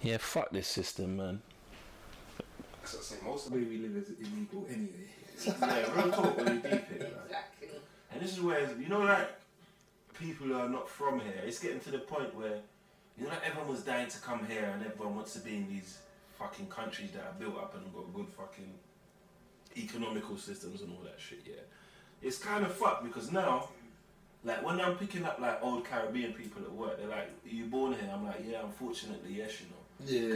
Yeah, fuck this system, man. That's what I say. Most of the way we live is illegal anyway. Yeah, real talk when you deep it. Like. Exactly. And this is where, you know, like, people who are not from here, it's getting to the point where, you know, like everyone was dying to come here and everyone wants to be in these fucking countries that are built up and got good fucking economical systems and all that shit, yeah. It's kind of fucked because now, like, when I'm picking up, like, old Caribbean people at work, they're like, are you born here? I'm like, yeah, unfortunately, yes, you know.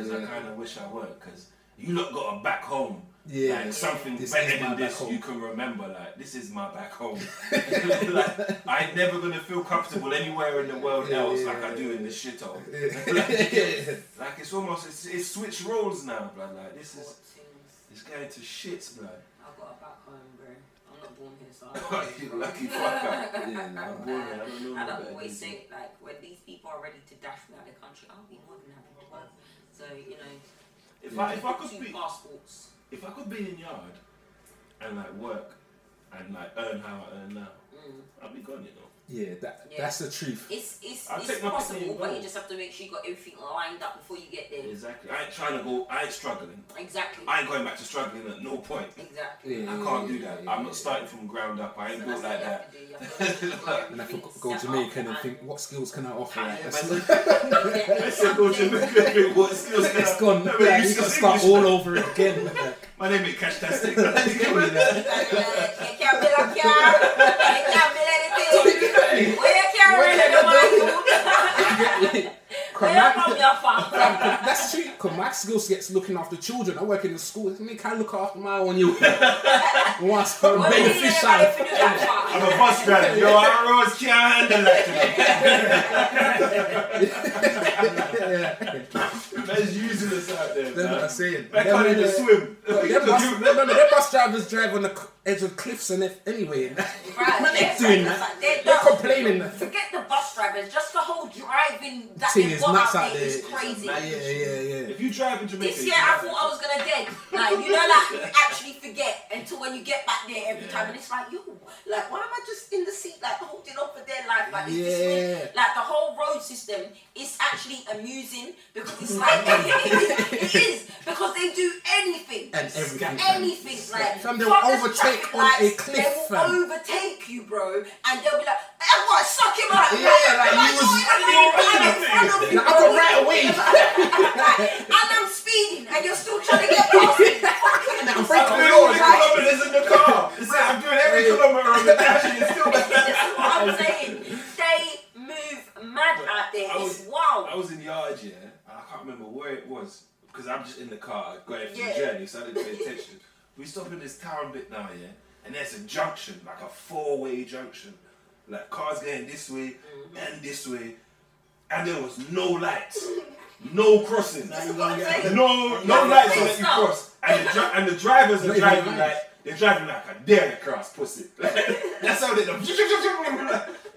Because I kind of wish I weren't, because you lot got a back home. Yeah, like something this better is my than back this home. you can remember. Like, this is my back home. Like, I ain't never gonna feel comfortable anywhere in the world else like I do in the shithole. Like it's almost it's switched roles now, blood. Like this is it's going to shits, blood. I've got a back home, bro. I'm not born here, so You lucky fucker. Yeah, no. I'm born here. I don't know. and I better always than you. say, like, when these people are ready to dash me out of the country, I'll be more than happy to work. So, you know, If I could two be passports. if I could be in yard and like work and like earn how I earn now, I'd be gone, you know. Yeah, that's the truth. It's I'll take my possible, opinion, but bro. you just have to make sure you got everything lined up before you get there. Exactly. I ain't trying to go. I ain't struggling. Exactly. I ain't going back to struggling at no point. Exactly. Yeah. I can't do that. I'm not starting from ground up. I ain't built like that. And I could go Jamaica and think, what skills can I offer? I Like, said that's go Jamaica. What skills can it's I- gone. No, but Like, you you got to speak start English, all man. over it again. Like, My name is Cash Tastic. that's true. Cause my skills gets looking after children. I work in the school. I mean, can look after my own youth. Once for a baby fish out. I'm a bus driver. Yo, I rose can't handle that. Man's using us out there. That's what I'm Man. saying. I can't even swim. Them bus drivers drive on the edge of cliffs and anyway. They're doing that. They're complaining. Forget the bus drivers, just the whole driving that Thing they've is got nuts out out there is there. crazy. Yeah. If you drive in Jamaica, This year I thought I was gonna dead. Like, you know, like you actually forget until when you get back there every time, and it's like, yo, like, why am I just in the seat, like holding on for dear life? Like, is this way? Like the whole road system is actually amusing because it's like it is because they do anything And everything. anything. Like, Fam, they'll fuck this overtake traffic on a lights, cliff, They will fam. overtake you, bro, and they'll be like, "What? Suck him out!" Yeah, like, you was- I I got right away. and I'm speeding, and you're still trying to get past me. Fucking I'm I'm breaking doing the all laws. the kilometers in the car. It's like I'm doing every kilometer on the dash and it's still This is what I'm saying. They move mad out there. It's wild. I was in yard, yeah, and I can't remember where it was because I'm just in the car going through the Yeah. journey, so I didn't pay attention. We stop in this town bit now, yeah, and there's a junction, like a four-way junction, like cars going this way and this way, and there was no lights, no crossing, This is what I'm saying. no Yeah, lights to full let you stop. cross, and the drivers are Not even driving lights. like they're driving like a dare cross pussy. That's how they do.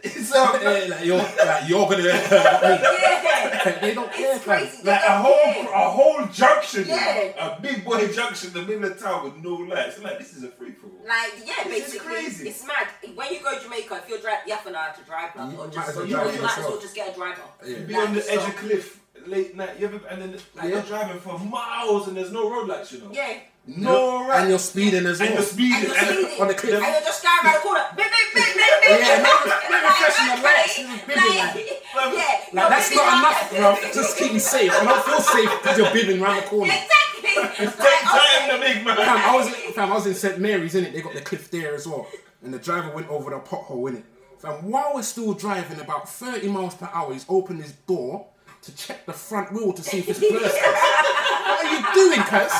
It's Like you're gonna hurt Yeah. me. They don't care, It's fam. crazy. like They a don't care. whole junction, Yeah. a big boy junction in the middle of town with no lights. I'm like, this is a free for all. Like, yeah, This is basically, crazy. it's mad. When you go to Jamaica, if you're driving, you have to know how to drive, like, You or might just as well you drive might as yourself. well just get a driver. Yeah. Be Like, on the edge stop. of cliff late night, you ever, and then like, you're driving for miles and there's no road lights, you know. Yeah. No right. And you're speeding as well. And you're speeding. And you're speeding. on the cliff. And you're just going around the corner. Beep, beep, beep, beep, beep. Yeah, maybe Like, flashing the lights, okay, you're bibbing, like, like. yeah. Like, that's not enough, bro. Just keep me safe. I don't feel safe because you're bibbing round the corner. Exactly. Take Like, time, okay. the big man. I was in St Mary's, innit? They got the cliff there as well. And the driver went over the pothole, innit? Fam, while we're still driving about 30 miles per hour, he's opened his door to check the front wheel to see if it's bursting. What are you doing, cuz?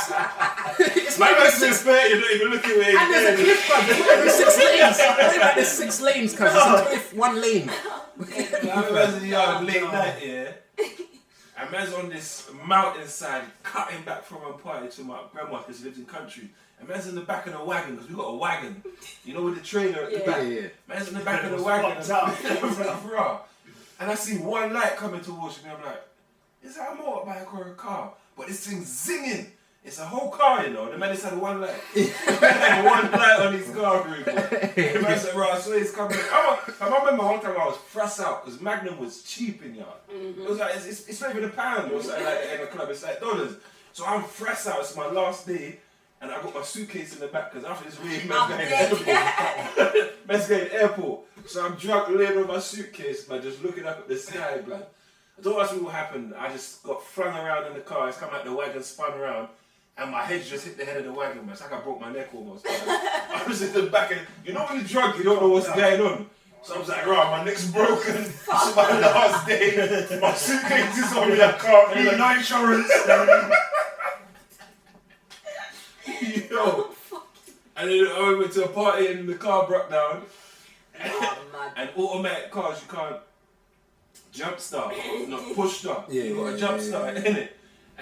It's Like, like that's there's just fair, you don't even look away. and there's a cliff, fam. There's every 6 lanes. Like there's 6 lanes, cuz. There's a cliff, 1 lane. I was in the yard late night, yeah. And man's on this mountainside, cutting back from a party to my grandma because she lives in country. And man's in the back of the wagon because we got a wagon, you know, with the trailer at the back. Yeah. Man's in the back of the wagon. And I see one light coming towards me. I'm like, is that a motorbike or a car? But this thing's zinging. It's a whole car, you know. The man just had one light. Had one light on his car, bro. The man said, right, so he's coming. I remember one time I was frass out because Magnum was cheap in yard. It was like, it's not even £1 or something like in a club. It's like dollars. So I'm frass out. It's my last day. And I got my suitcase in the back because after this week, man's going to airport. Man's going to airport. So I'm drunk laying on my suitcase, man, just looking up at the sky, man. I don't ask me what happened. I just got flung around in the car. It's come out the wagon, spun around. And my head just hit the head of the wagon, man. It's like I broke my neck almost. I was in the back and you know when you're drunk, you don't know what's going on. So I was like, right, my neck's broken. It's my last day. My suitcase is on me. I can't be. No insurance. Yo. And then I went to a party and the car broke down. And automatic cars, you can't jump start, not push start. You got a jump start, innit?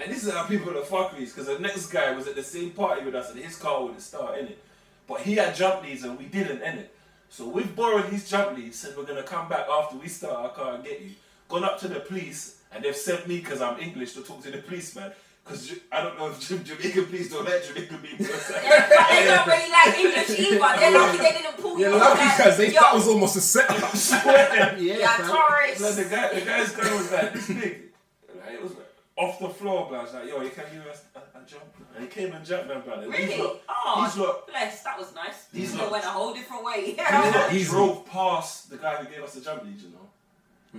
And this is how people are fuckeries, because the next guy was at the same party with us and his car wouldn't start, innit? But he had jump leads and we didn't, innit? So we've borrowed his jump leads, said we're going to come back after we start our car and get you. Gone up to the police and they've sent me, because I'm English, to talk to the policeman. Because I don't know if Jamaican police don't like Jamaican people. But they don't really like English either. They're lucky they didn't pull you Yeah, over. lucky because that was almost a setup. I swear. Yeah, tourists. Like the guy's gun was like this big. Like, it was like off the floor, but I was like, yo, you can give us a jump. And he came and jumped, man, brother. Really? He's Bless, that was nice. He's It went a whole different way. He drove past the guy who gave us the jump lead, you know.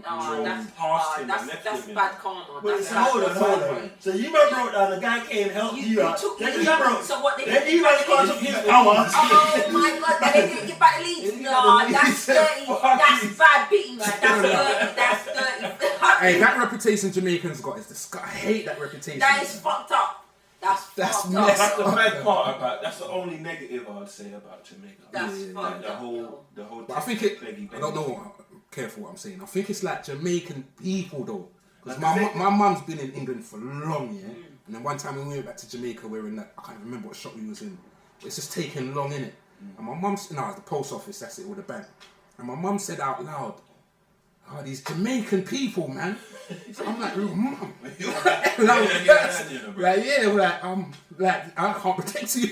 Oh, that's past him and that's left him. bad karma. Wait, That's so bad hold on. So you man broke down, the guy came, helped you out. took Then the he lead. broke. So what they Then you man got took his power. Oh my god, and they didn't give back the leads. No, that's dirty. That's bad beating, man. That's dirty. That's dirty. Hey, that reputation Jamaicans got is disgusting. I hate that reputation. That is fucked up. That's fucked up. messed That's the bad part about. That's the only negative I'd say about Jamaica. That's Like fucked the up. whole. But I think I don't know. Careful what I'm saying. I think it's like Jamaican people though, because my mum's been in England for long, yeah. And then one time when we went back to Jamaica, we were in that, I can't remember what shop we was in. But it's just taking long, innit? And my mum's the post office. That's it, or the bank. And my mum said out loud, "Oh, these Jamaican people, man." So I'm like, "Mum, like I can't protect you."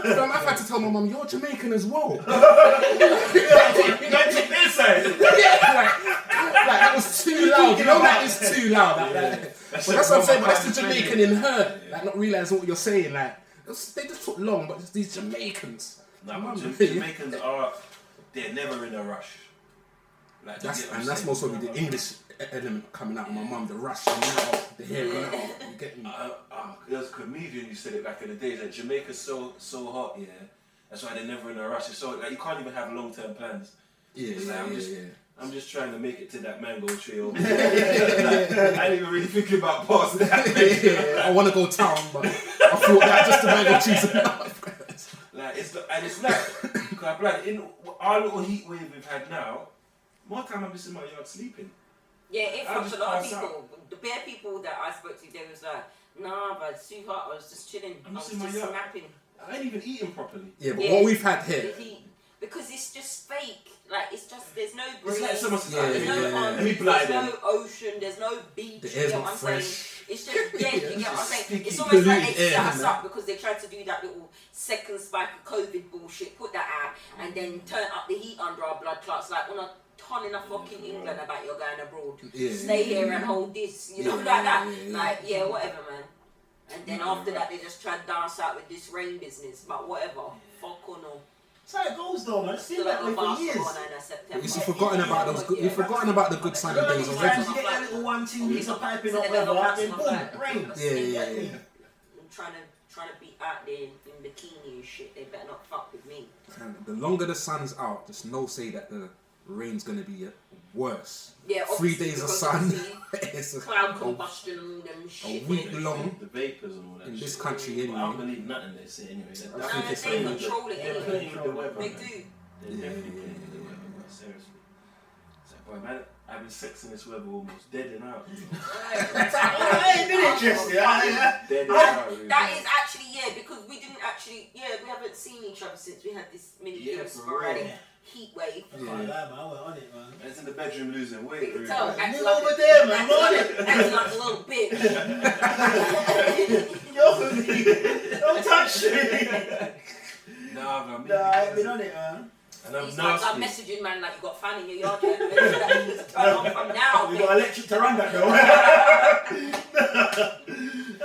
I've had to tell my mum, "You're Jamaican as well." This side. Like that was too loud. You know that is too loud. But that's what I'm saying. But that's the Jamaican in her. Like not realising what you're saying. Like they just took long, but it's these Jamaicans. Jamaicans they're never in a rush. Like, that's most of the English element coming out of my mum. The rush and out, the hair and out. You get me? There's a comedian who said it back in the days that Jamaica's so hot, yeah. That's why they're never in a rush. It's so like you can't even have long-term plans. I'm just trying to make it to that mango tree over there. I ain't even really thinking about past that. I want to go town, but I thought that just the mango trees enough. Like it's like because like in our little heat wave we've had now, more time I'm just in my yard sleeping. Yeah, it fucks a lot of people. The bare people that I spoke to, they was like, "Nah, but it's too hot. I was just chilling. I was just snapping. I ain't even eating properly." Yeah, but what we've had here, because it's just fake. Like it's just there's no breeze. It's like someone's there's no there's no ocean. There's no beach. the You air's get not what I'm fresh. saying? It's just you get what I'm saying. It's Polluted almost like they air, set us man. up because they tried to do that little second spike of COVID bullshit, put that out, and then turn up the heat under our blood clots. Like on a ton in a fucking England about you're going abroad. Stay here and hold this, you know, like that. Like whatever, man. And then after that, they just tried to dance out with this rain business, but whatever. Fuck or no. That's how it goes though, man. It's been that way for years. You've forgotten about those. You've forgotten about the good sunny days already. You get that little 1-2 weeks of piping up weather, then boom, rain. Yeah. I'm trying to be out there in bikini and shit. They better not fuck with me. And the longer the sun's out, just say that the rain's gonna be worse. Yeah, 3 days of sun. It's cloud combustion and all them shit. a week long The vapors and all that in this shit. country I don't anyway. believe nothing they say anyway. They control it They're anyway. playing with the weather. They man. do. They're definitely playing with the weather, man. Seriously. It's like, boy, man, having sex in this weather almost dead and out. I ain't been interested. Dead and out. Really. That is actually because we didn't actually we haven't seen each other since we had this mini Yeah, for sporadic. real. heat wave. I can't lie, man. I went on it, man. And it's in the bedroom losing weight. You can Really. tell. You over there, man. I'm on it. Acting like a little bitch. Yo, don't touch me. Nah, man. Nah, I ain't been on it, man. And I'm These times I'm nasty. messaging man like you got a fan in your yard. Yeah? That you need to turn on from now. We bitch. got electric to run that, though.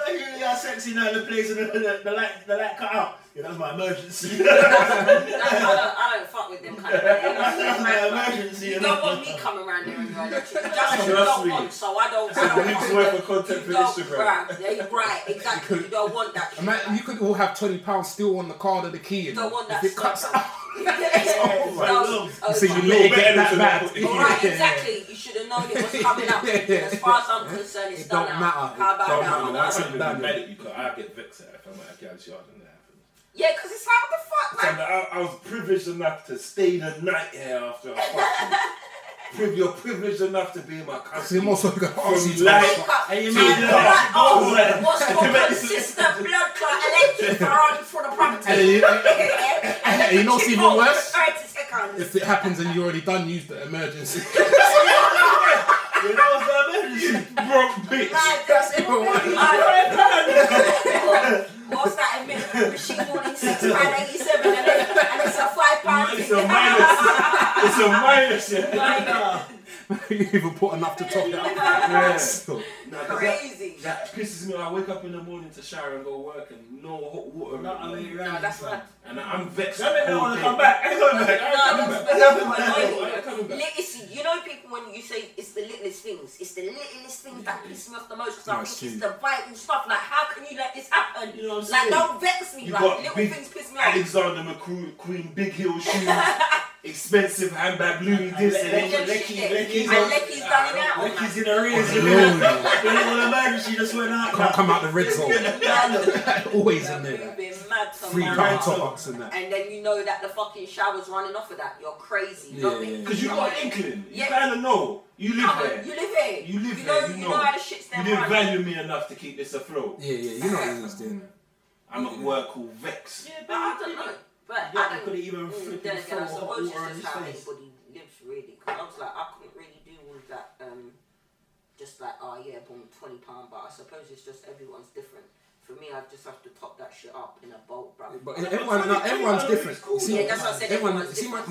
You got sexy now in the place and the light cut out. Yeah, that was my emergency. I don't fuck with them kind of thing. That's my emergency. You don't want me coming around there and you're electric. You just Trust don't me. want, so I don't Weeks fuck worth with of content for you don't, Instagram. bruh. Yeah, you're right, exactly. You don't want that shit. Imagine, you could all have £20 still on the card of the key. You And don't want that if it cuts stuff. out, No, so you let it get that bad. Alright, exactly. You should have known it was coming up. As far as I'm concerned, it's It done don't now. matter. How about Don't that? matter. That's I it, can't even done. be mad at you because I get vexed at if I'm at a gal's yard and that happens. Yeah, because it's like, what the fuck, So man? I was privileged enough to stay the night here after I fucked you. You're privileged enough to be in my So country. you also got From RC light- And you And made you're the like, oh, electric what's for consistent blood clot electric for the property? And you- And you know what's even worse? 30 seconds. If it happens and you already done use the emergency. You know what's the emergency? Broke bitch. That's even worse. What's that? A machine morning £6.87 and it's a £5 It's a minus. It's a minus, yeah. minus. You even put enough to top it up. Yeah. So, Nah, 'cause Crazy. that pisses me off. I wake up in the morning to shower and go work and no hot water. No, I mean, No, that's right. And I'm vexed. That made me all want to day. come back. I ain't coming back. I ain't coming back. I ain't coming back. Listen, you know people when you say it's the littlest things, it's the littlest things that piss me off the most because No, I it's think it's true. the vital stuff. Like, how can you let this happen? You know what I'm Like, saying? don't vex me. You Like, got little big things piss me off. Alexander McQueen, big heel shoes, expensive handbag, Louis this and Lecky's And Lecky's done it out. Lecky's in arrears. no, When no. it was emergency, just went out. Can't come out the red zone. Man, Always in you've there. been mad to Free man. pound top ups and that. And then you know that the fucking shower's running off of that. You're crazy. Yeah, Don't yeah, be- yeah. Because you got an inkling. You Yeah. kind of know. You live Come on, there. you live here. You live know, there. You know how the shit's You there didn't running. value me enough to keep this afloat. Yeah, yeah, you know what he's doing. I'm at work all vexed. But I don't know. But Yeah, I you don't. could've even flipped Then it again, I full of hot suppose water on it's his just how face. anybody lives, really. Because I was like, I couldn't really do all of that. Just like, oh yeah, boom, £20. But I suppose it's just everyone's different. For me, I just have to top that shit up in a bowl, bro. But everyone's different. You see, Yeah, that's what I said, everyone, everyone's see, different.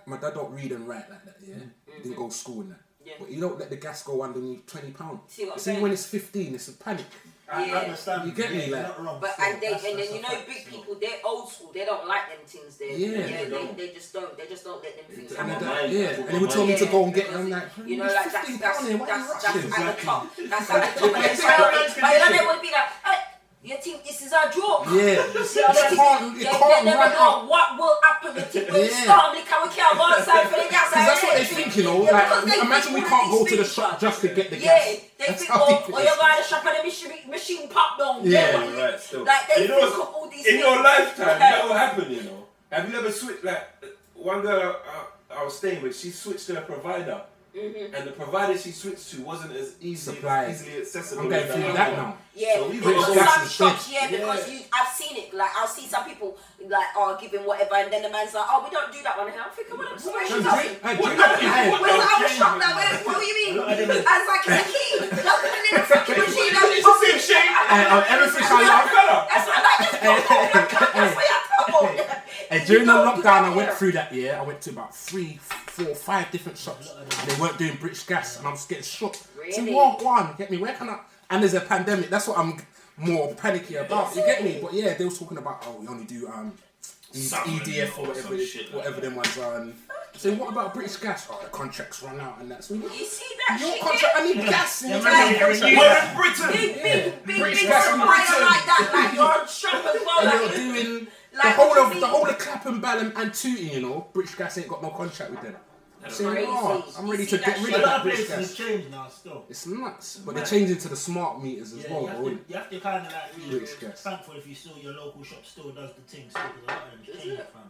my dad don't read and write like that. Yeah, he didn't go to school and that. Yeah. But you don't let the gas go underneath £20. See what I'm See, saying? when it's 15, it's a panic. I Yeah. understand. You get me, you're like- not wrong. But still. and That's then a you know fact, big still. people, they're old school. They don't like them things. They Yeah. they just don't let them things And happen. mind, yeah, that's and what they would my tell me to mind- go and get it. Yeah, I'm like, you know, "It's like £15 that's here, why are you at rushing?" the top. That's at the top. And it's like, but then they would be like, hey, you think this is our job? Yeah, You it can't they never run know out. what will happen. You think we'll Yeah. storm, we can't go outside for the gas. Because that's what they think, you know. Yeah, Like, because they imagine we think can't all go of to the these shop things just to get the Yeah, gas. they That's think, how oh, they you're think. going to the shop and the machine pop down. Yeah, but you- right, still. Like, they You know think what's- of all these In things. your lifetime, that will happen, you know. Have you ever switched, like, one girl I was staying with, she switched to a provider. And the provider she switched to wasn't as easily accessible. I'm going as through the that other one. now. Yeah, So we because got gas some is shops, dead. because I've seen it. Like, I'll see some people like, oh, giving whatever, and then the man's like, oh, we don't do that one here. I'm thinking, well, so where's she going? Where's the other shop? Like, what do you mean? I was like, it's a key. Look at the fucking machine. It's the same shape. Everything I love. That's what I just got. That's what I thought. And during the lockdown, I went through that year. I went to about 3, 4, 5 different shops. And they weren't doing British Gas, and I was getting shook. Really? So what one? Get me? Where can I? And there's a pandemic. That's what I'm more panicky about. You get me? But yeah, they was talking about we only do EDF or whatever, whatever them ones are. And so what about British Gas? Oh, the contracts run out and that's. You see that Your shit? contract, I need gas. In Yeah, the man, contract. we're in Britain. Big British Gas in supplier Britain. like that, like your shop as well. And Like, you're doing the like, whole what do you of mean? the whole of Clapham, Balham and Tooting, you know. British Gas ain't got no contract with them. So, crazy. I'm You ready see to that get rid shit? of A that lot of British places Gas. have changed now still. It's nuts, but they're changing to the smart meters as Yeah, well, you, though. have innit? to, you have to kind of like be British Gas. thankful if you still your local shop still does the thing still because a lot of them Is change it? it, fam.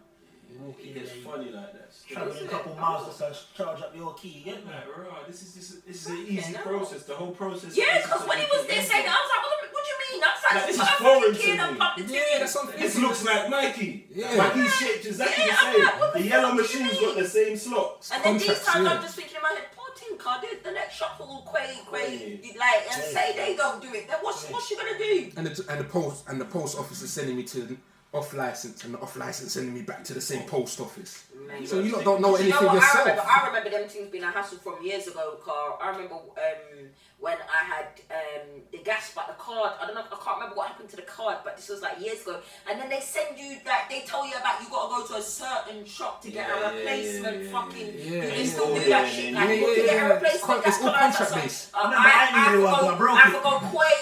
You walk in It there, gets you funny like that. traveling a it? couple miles to charge up your key, you get me? Like, right, this is an easy no. process. The whole process. Yeah, is because when he was there saying, I was like, what do you mean mean? That's like This is perfectly foreign clean to and me. public. Yeah, that's what I'm This thinking. looks like Mikey. Yeah. Mikey's shaped exactly Yeah, the I'm same. like, what The the yellow fuck do you machine's mean? got the same slots. And then these Contracts, times yeah. I'm just thinking in my head, poor Tinker, the next shop will quay, like, and say they don't do it. Then what's she gonna do? And the post office is sending me to the off license, and the off license sending me back to the same post office. Mate. So you lot don't know You know anything what? yourself. I remember them things being a hassle from years ago, Carl. I remember when I had the gas, but the card, I can't remember what happened to the card, but this was like years ago. And then they send you, like, they tell you about you gotta go to a certain shop to get a replacement fucking. Yeah, do they yeah, still do yeah, that shit? yeah, Like, yeah, to get a yeah. replacement It's gas all card. contract based. I I have to go quay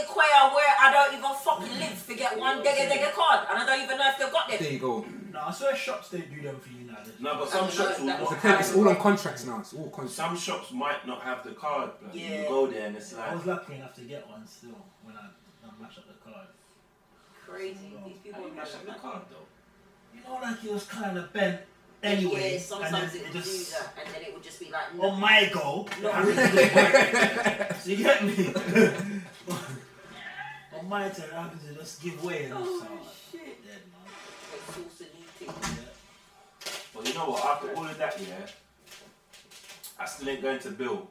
where I don't even fucking live to get one digga card, and I don't even know if they've got them. There you go. No, I swear shops don't do them for you now. No, but some shops will that was not the It's all on contracts now. It's all contracts. Some shops might not have the card, but Yeah. you go there and it's I like, was lucky enough to get one still when I matched up the card. Crazy. These people how do you are match up the card though? You know, like it was kind of bent anyway. Yeah, sometimes and it then would do that, and then it would just be like, on my goal, No. I really work. So you get me? On my turn, I happened to just give way and Oh, so, shit. dead, man. It's also new Yeah. But you know what? After all of that, yeah, I still ain't going to bill.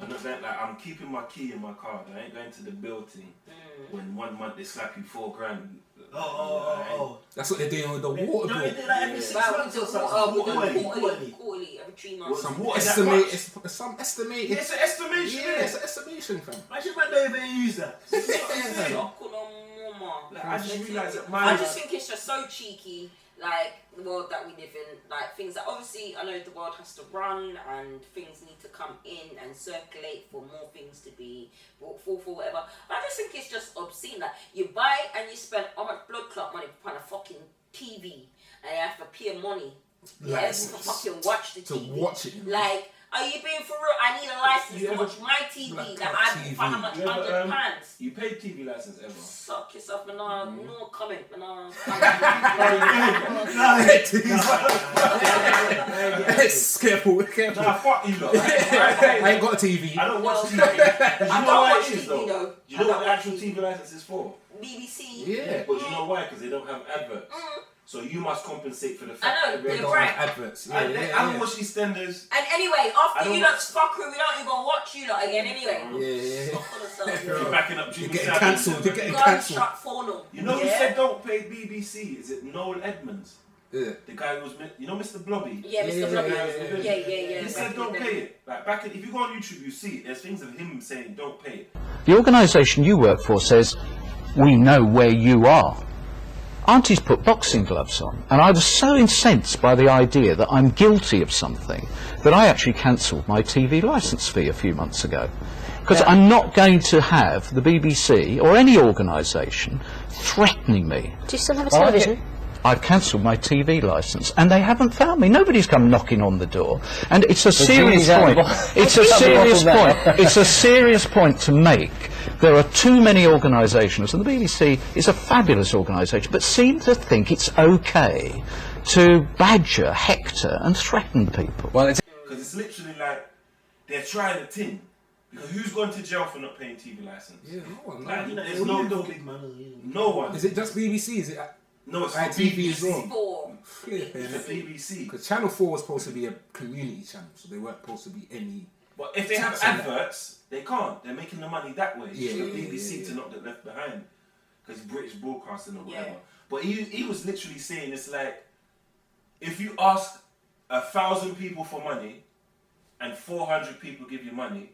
I'm not going, like, I'm keeping my key in my card. I ain't going to the bill thing. When 1 month they slap you $4,000. Oh. That's what they're doing with the water Don't they bill. do that every Yeah. 6 Well, months we or do something? quarterly, every 3 months. Some Some water that estimate. much? It's some estimated. It's an estimation, Yeah, innit? it's an estimation, fam. Imagine man don't even use that. Like, I just realised that I just think it's just so cheeky, like the world that we live in, like things that obviously I know the world has to run and things need to come in and circulate for more things to be brought forth or whatever. But I just think it's just obscene that you buy and you spend how much blood clot money on a fucking TV and you have to pay money. Yes, to fucking watch the To TV. watch it. Like, are you being for real? I need a license You to ever- watch my TV Black that Cat I pay TV. for how much You ever, £100. You paid TV license ever? Suck yourself, man. No comment, man. Careful. Nah, fuck you lot. I ain't got a TV. I don't watch TV. I But you know don't why watch it is TV though? though. You know what the actual TV license is for? BBC. Yeah. But you know why? Because they don't have adverts. So you must compensate for the fact I know, that They they're don't right. have adverts. Yeah, I yeah, don't watch EastEnders. And anyway, I after don't you lot's fuckery, we don't even watch you lot again anyway. yeah. Fuck yourself. You're backing up Jimmy You're getting Savile. cancelled. You're getting cancelled. Gunshot funnel. You know who Yeah? said don't pay BBC? Is it Noel Edmonds? Yeah. The guy who was, you know, Mr. Blobby? Yeah, Mr. Yeah, Blobby. yeah, Yeah. He said don't pay it. Like back in, if you go on YouTube, you see it. There's things of him saying don't pay it. The organisation you work for says, we know where you are. Auntie's put boxing gloves on, and I was so incensed by the idea that I'm guilty of something that I actually cancelled my TV licence fee a few months ago. Because I'm not going to have the BBC or any organisation threatening me. Do you still have a television? I've cancelled my TV licence, and they haven't found me. Nobody's come knocking on the door, and it's a serious point. It's a serious point. It's a serious point to make. There are too many organisations, and the BBC is a fabulous organisation, but seem to think it's okay to badger, hector, and threaten people. Well, it's Because it's literally like they're trying a thing. Because who's going to jail for not paying TV license? Yeah, no one. Like, No. there's no big man. no one. Is it just BBC? Is it No, it's ITV as well? Four. It's the BBC. Because Channel 4 was supposed to be a community channel, so they weren't supposed to be any. But if they have adverts, they can't. They're making the money that way. Yeah, for the yeah, BBC yeah. to not get left behind. Because British broadcasting or whatever. Yeah. But he was literally saying it's like, if you ask 1,000 people for money and 400 people give you money,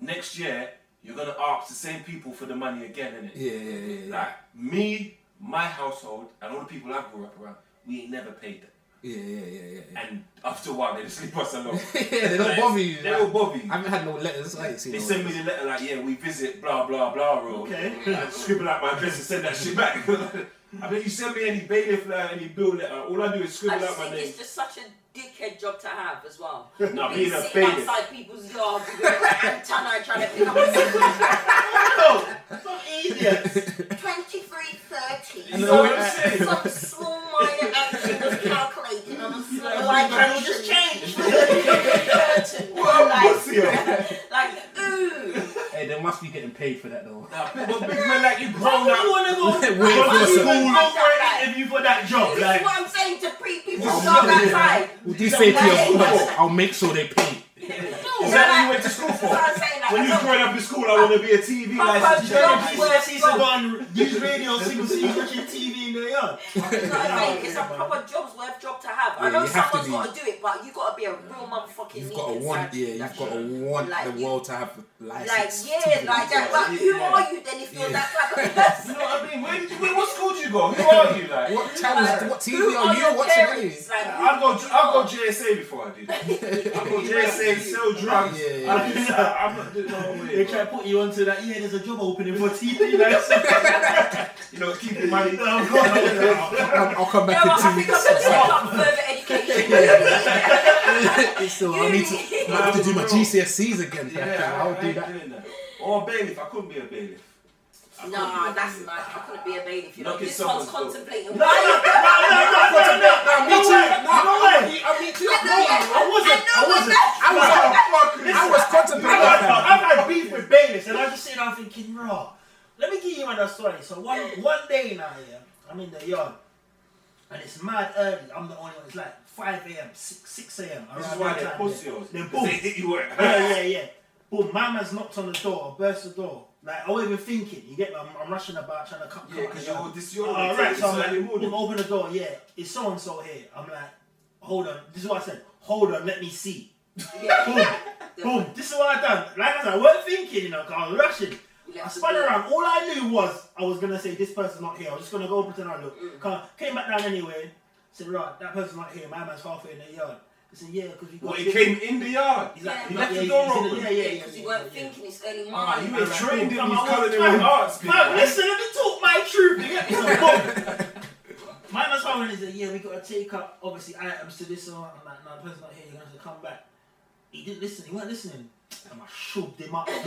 next year you're going to ask the same people for the money again, innit? Yeah. Like me, my household, and all the people I grew up around, we ain't never paid them. Yeah. And after a while, they just leave us alone. Yeah, they don't bother you. They don't bother you. I haven't had no letters. I ain't seen They no send me letters. the letter like, yeah, we visit blah blah blah road. Okay. I scribble out my address and send that shit back. I mean, you send me any bailiff letter, any bill letter, all I do is I scribble just out my think name. it's just such a dickhead job to have as well. No, being a Sitting bailiff. outside people's yards with an antenna trying to pick up a signal. No, fuck idiots. 2330. You know what I'm saying? Some small minor action was calculated on a small Like, like can just change? curtain. What a pussy, yo. Like, ooh. Hey, them must be getting paid for that though. But big man like you grown You up. wanna go Wait go for to some- school, go for an interview for that job? This Like, is what I'm saying to people who start that time. What do you say to your boss? I'll make sure they pay. Is that what you went to school for? That's what I'm saying. Like, When you was growing up in school, I want to be a TV Papa, license. you know, Jobs GCSEs were are going use radio, single seat, watching TV in their yard. you know what I mean? It's a proper job's worth job to have. I Yeah, know you have to someone's be. got to do it, but you got to be a real motherfucking. You've got to neat want, inside yeah, you. you've That's got to true. want Like, the you- world to have a Like, license. yeah, like that. But who are you then if you're that type of person? You know what I mean? What school do you go? Who are you? Like, What channels, what TV Who are your you watching parents? anyways? Like, I'll go JSA before I do that. I'll go JSA, sell drugs. Yeah. I'm not doing no way. They try to put you onto that. Yeah, there's a job opening for TV license. You know, keep your money. I'll come no, back in I 2 think I'm weeks. going to set up further education. So I need to, might have to do my GCSEs again. I'll do that. Doing that. Or a bailiff. I couldn't be a bailiff. Nah, that's nice. I couldn't be a bailiff. You know, Knocking this one's someone's door. contemplating. No, Why? Me too. No way. Me too. I was contemplating that. I've had beef with bailiffs, and I'm just sitting there thinking, raw. Let me give you another story. So one day now, yeah, I'm in the yard, and it's mad early. I'm the only one. It's like 5 a.m., 6 a.m. This is around why that they're time, pussy. Then boom. They hit you with. Yeah. Boom, my man's knocked on the door, burst the door. Like, I wasn't even thinking, you get me? I'm rushing about trying to come. Yeah, because this is your right, so I'm early like, morning. boom, open the door, yeah, it's so-and-so here. I'm like, hold on, this is what I said, hold on, let me see. Boom, this is what I done. Like I said, I wasn't thinking, you know, because I was rushing. I spun around, all I knew was, I was going to say, this person's not here, I was just going to go pretend I look. Came back down anyway, said, right, that person's not here, my man's halfway in the yard. I said, yeah, because you got... He came in the yard. He's like, He left the door open. Yeah. Because you weren't thinking it's early You morning. were trained in Come these on, culinary arts. Fam, listen, let me talk my truth. You get me? So, boom. My man's phone is like, yeah, we got to take up, obviously, items to this one. I'm like, no, the person's not here, you're going to have to come back. He didn't listen, he weren't listening. And I shoved him up. Bear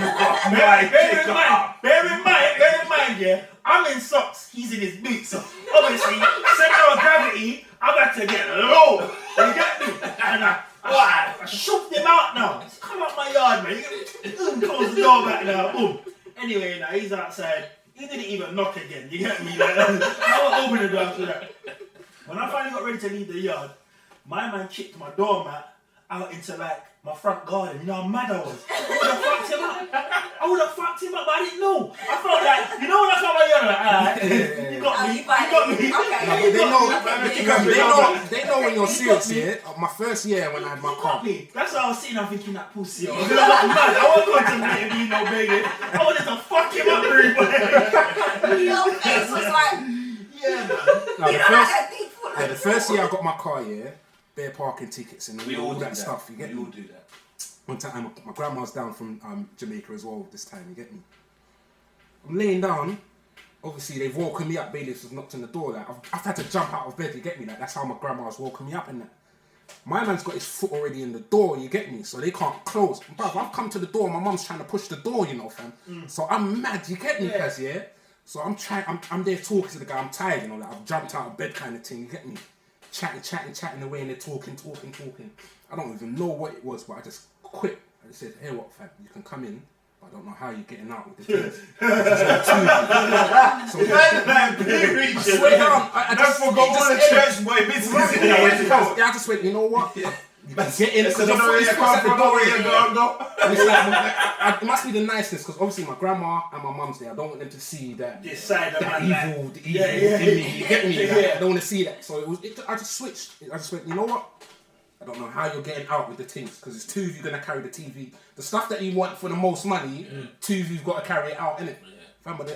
in mind, yeah, I'm in socks, he's in his boots. So obviously, center of gravity, I've had to get low. You get me? And I shoved him out now. He's come out my yard, man. Close the door back now, boom. Anyway, now he's outside. He didn't even knock again, you get me? Like, I opened the door after that. When I finally got ready to leave the yard, my man kicked my doormat out into like my front garden. You know how mad I was. I would have fucked him up, but I didn't know. I felt like, you know when I felt my yard, like, alright, you got me, you got me. They know when you're serious, yeah. My first year when I had my car. That's why I was sitting there thinking that pussy. I was mad. I wasn't contemplating being no baby. I wanted to fuck him up very much. Your face was like, Yeah, man. No, you know, like that deep foot. the first year I got my car, yeah, bare parking tickets and We all all do that that. stuff. You get We me? all do that. One time, my grandma's down from Jamaica as well this time, you get me? I'm laying down, obviously they've woken me up, bailiffs has knocked on the door, like, I've had to jump out of bed, you get me? Like, that's how my grandma's woken me up and that. My man's got his foot already in the door, you get me? So they can't close. Bruv, I've come to the door, my mum's trying to push the door, you know, fam. So I'm mad, you get me, cuz, yeah? So I'm there talking to the guy, I'm tired, you know, like, I've jumped out of bed kind of thing, you get me? Chatting away and they're talking. I don't even know what it was, but I just quit. I just said, hey, what, fam? You can come in, but I don't know how you're getting out with the things. I swear down. I just forgot all the church boy business. I just went, you know what? You can get in because it must be the niceness because obviously my grandma and my mum's there. I don't want them to see that This side of that my evil, life. the evil in me. You get me? Like, I don't want to see that. So I just switched. I just went, you know what? I don't know how you're getting out with the things because it's two of you gonna carry the TV. The stuff that you want for the most money, two of you've got to carry it out, innit?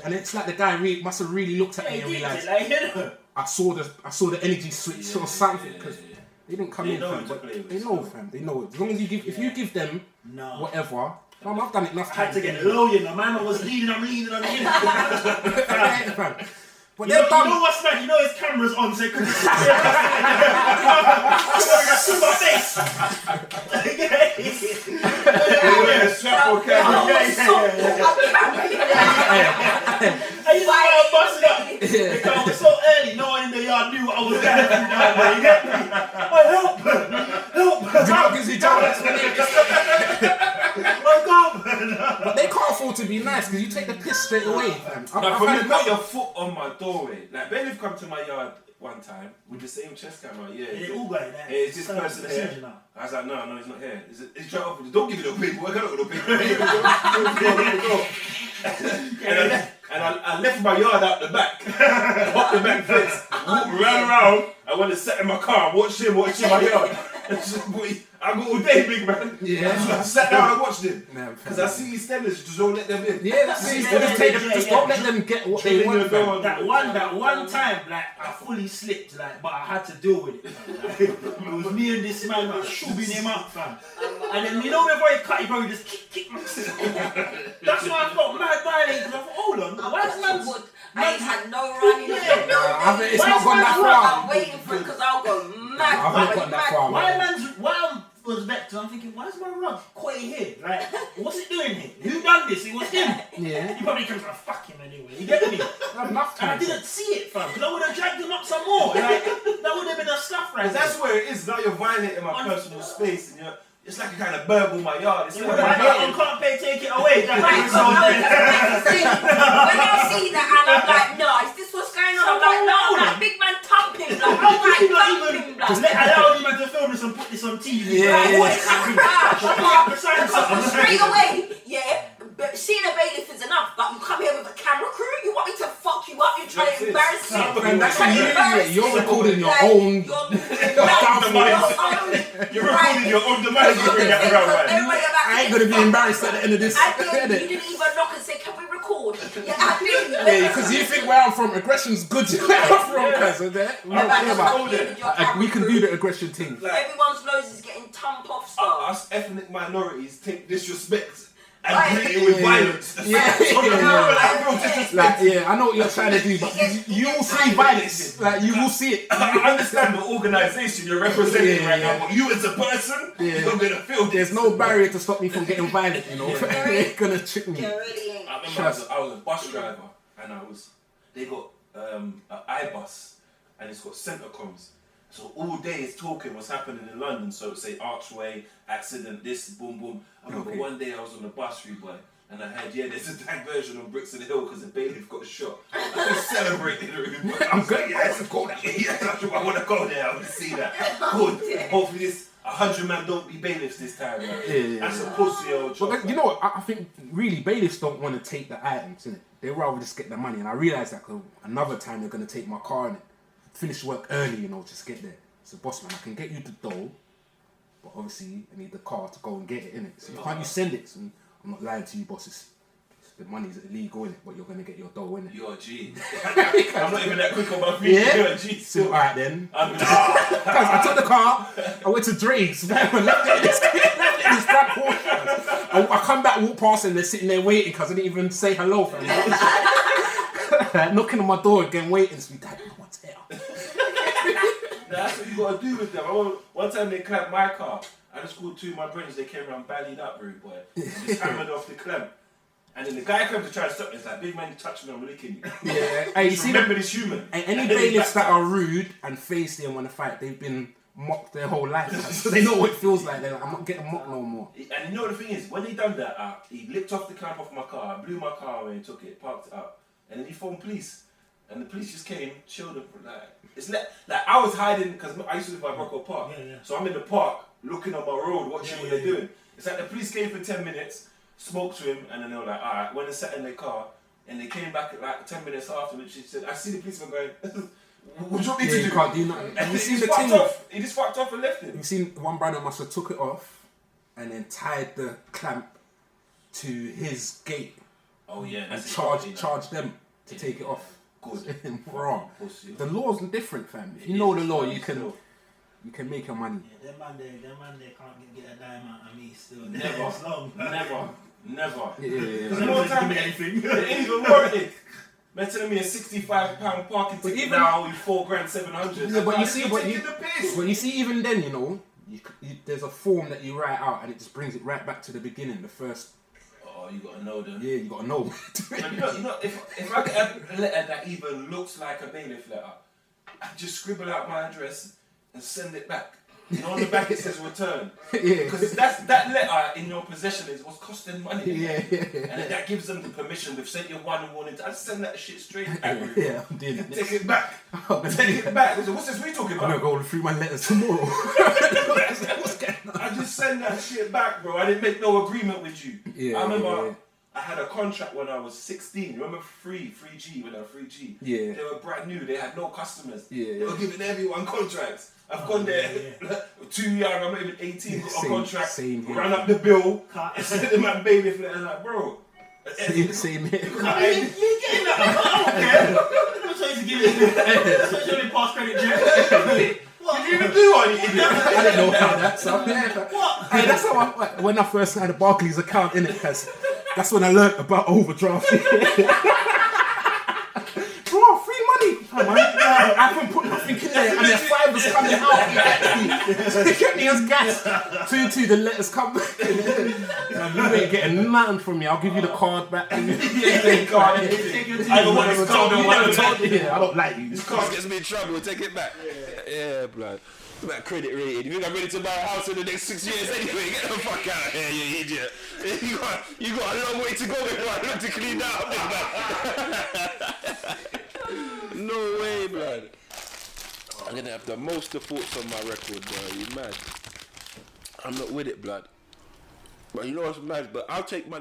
And it's like the guy must have really looked at me and realised I saw the energy switch or something because they didn't come in, fam. But they know, fam. They know. As long as you give, if you give them whatever, fam, I've done it enough I had times. to get low, you know. My man was leaning on him. Fam. But You they're know done. what's mad? You know his camera's on, so couldn't see my face. I used to bust it up. Because I was so early, no one in the yard knew what I was going through down there. You get me? Help! Because he don't. My God! But they can't thought to be nice because you take the piss straight away, fam. Now, for me, put your foot on my doorway. Like, bailiff come to my yard one time with the same chest camera. Yeah, They all got that. hey, is this person here? I was like, no, he's not here. He's trying to offer. Don't give me no paperwork. I don't know paperwork. And I left my yard out the back, up the back fence, ran around. I went to sit in my car, watched him my yard. I got all day, big man. Yeah. I sat down and watched him. Because I see these standards, just don't let them in. Yeah, that's it. Just don't let them get what they want. That one time, like, I fully slipped, like, but I had to deal with it. Like, it was me and this man, like, shoving him up, fam. And then, you know, before he cut, he probably just kick myself. That's why I felt mad violent, because I thought, hold on, why is man... I ain't had no running. It's not gone that far. I'm waiting for it because I'll go mad. I haven't gone that far. Why was back to I'm thinking, why is my rug quite here? Like, what's it doing here? Who done this? It was him. Yeah. He probably comes like, fuck him anyway. You get me? And I didn't see it, fam, because I would have dragged him up some more. Like, that would have been a stuff right. That's where it is. Now you're violating my personal space, and it's like a kind of burgle my yard. It's like I can't pay, take it away. Right, so when I see that and I'm like, no, is this what's going on? I'm like, no, like, big man thumping, like, I'm like, thumping, like. Allow him to film this and put this on TV. Yeah. Straight away, yeah. But seeing a bailiff is enough, but you come here with a camera crew, you want me to fuck you up, you're trying to embarrass me. And that's you're recording your own. You're recording your own demise. I ain't gonna be embarrassed at the end of this. You didn't even knock and say, can we record? Yeah, I did. Yeah, because you think where I'm from, aggression's good. Where I'm from, we can do the aggression thing. Everyone's nose is getting tumped off stuff. Us ethnic minorities take disrespect and greet it with violence. I know what you're trying to do, but you will see violence. Like, you will see it. I understand the organisation you're representing right now, but you as a person, you're gonna feel this. There's no barrier to stop me from getting violent, you know. They're gonna trick me. There really ain't. I remember I was a bus driver, and they got an iBus, and it's got centre comms. So all day it's talking what's happening in London. So it's say archway, accident, this, boom, boom. I remember one day I was on the bus, boy, and I heard, there's a diversion on Brixton Hill because the bailiff got shot. I was celebrating. I'm good. Yes, of course. Yes, I want to go there. I want to see that. Good. Hopefully this 100 men don't be bailiffs this time. Right? That's a pussy old job. But you know what? I think really bailiffs don't want to take the items, innit? They rather just get the money. And I realise that because another time they're going to take my car and finish work early, you know, just get there. So boss man, I can get you the dough, but obviously I need the car to go and get it, innit? So can't you send it? So I'm not lying to you, bosses. The money's illegal, innit? But you're gonna get your dough, innit? You're a G. I'm not even that quick on my feet. Yeah? You're a G. So alright then. I took the car, I went to Drake's, man, I left it in this front porch. I come back, walk past, and they're sitting there waiting because I didn't even say hello, fam. Knocking on my door again, waiting. So Dad, no one's here. That's what you gotta do with them. One time they clamped my car. I just called two of my friends. They came around, ballied up, rude boy, and just hammered off the clamp. And then the guy came to try to stop me. It's like, big man, you touching me, I'm licking you. Yeah. Hey, you see, remember this human. And any bailiffs that are rude and feisty and want to fight, they've been mocked their whole life, so they know what it feels like. They're like, I'm not getting mocked no more. And you know what the thing is, when he done that, he licked off the clamp off my car, blew my car away, and took it, parked it up, and then he phoned police. And the police just came, chilled him. Like I was hiding because I used to live by Brockwell Park. So I'm in the park looking on my road, watching what they're doing. It's like the police came for 10 minutes, spoke to him, and then they were like, alright, when they sat in their car, and they came back like 10 minutes after, and she said, I see the policeman going, what do you want me to do? You can't do nothing. And he just fucked off and left him. You seen one brother must have took it off and then tied the clamp to his gate. Oh yeah. And charged them to take it off. Wrong. The law's different, fam. If you know the law, you can make your money. Yeah, them man they can't get a dime out of me still. Never. Yeah. No time anything. They ain't even worth it. They're telling me a £65 parking ticket now with £4,700. Yeah, but you see, even then, you know, there's a form that you write out, and it just brings it right back to the beginning. The first. Oh, you gotta know them. Yeah, you gotta know. You know, if I get a letter that even looks like a bailiff letter, I just scribble out my address and send it back. You know, on the back it says return. Yeah. Because that letter in your possession is what's costing money. Yeah. And then that gives them the permission. We've sent you one warning. I just send that shit straight back. Yeah, I'm doing that. Take it back. Take it back. What's this we talking I'm gonna about? go through my letters tomorrow. What's going on? I just send that shit back, bro. I didn't make no agreement with you. Yeah, I remember yeah. I had a contract when I was 16. Remember 3G when I was 3G? Yeah. They were brand new. They had no customers. Yeah. They were giving everyone contracts. I've gone there too young. I'm not even 18. Got a contract. Same here. Ran up the bill. Sent them my baby for that. Like, bro. Same here. You ain't getting that. I don't care. I'm trying to give it. I'm trying to pass credit, Jeff. What? Did you even do one? I don't know how that's up. What? Hey, that's how when I first had a Barclays account in it, because that's when I learnt about overdrafting. Bro, free money. I haven't put nothing in there, and the fibers coming out. They get me as gas. 2 the letters come back. You ain't getting nothing from me. I'll give you the card back. Take your team. I don't want to tell you. I don't like you. This car gets me in trouble. Take it back. Yeah, blood. Look at that credit rating. You think I'm ready to buy a house in the next 6 years anyway? Get the fuck out of here, you idiot. You got a long way to go before I look to clean that up, big man. No way, blood. I'm gonna have the most of thoughts on my record, bro. You mad? I'm not with it, blood. But you know what's mad? But I'll take my